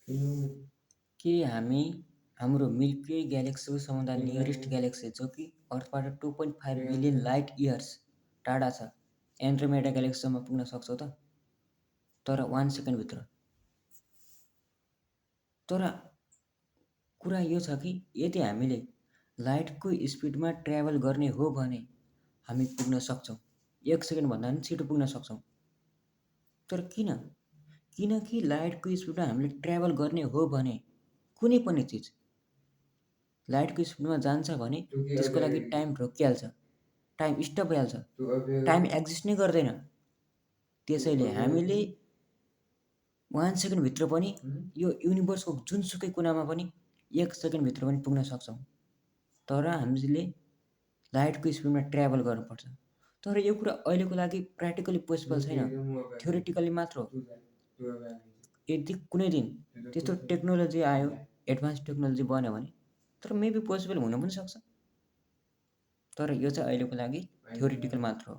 कि हामी हाम्रो मिल्की वे ग्यालेक्सीको सबभन्दा नियरेस्ट ग्यालेक्सी जो कि अर्थबाट 2.5 बिलियन लाइट इयर्स टाढा छ एन्ड्रोमेडा ग्यालेक्सीसम्म पुग्न सक्छौँ त तर 1 सेकेन्डभित्र। तर कुरा यो छ कि यदि हामीले लाइटको स्पिडमा ट्राभल गर्ने हो भने हामी पुग्न सक्छौँ, 1 सेकेन्डभन्दा पनि छिटो पुग्न सक्छौँ। तर किन? किनकि लाइटको स्पिडमा हामीले ट्राभल गर्ने हो भने कुनै पनि चिज लाइटको स्पिडमा जान्छ भने त्यसको लागि टाइम रोकिहाल्छ, टाइम स्टप भइहाल्छ, टाइम एक्जिस्ट नै गर्दैन। त्यसैले हामीले 1 सेकेन्डभित्र पनि यो युनिभर्सको जुनसुकै कुनामा पनि 1 सेकेन्डभित्र पनि पुग्न सक्छौँ। तर हामीले लाइटको स्पिडमा ट्राभल गर्नुपर्छ। तर यो कुरा अहिलेको लागि प्र्याक्टिकली पोसिबल छैन, थ्योरिटिकली मात्र हो। यदि कुनै दिन त्यस्तो टेक्नोलोजी आयो, एडभान्स टेक्नोलोजी बन्यो भने तर मेबी पोसिबल हुन पनि सक्छ। तर यो चाहिँ अहिलेको लागि थ्योरिटिकल मात्र हो।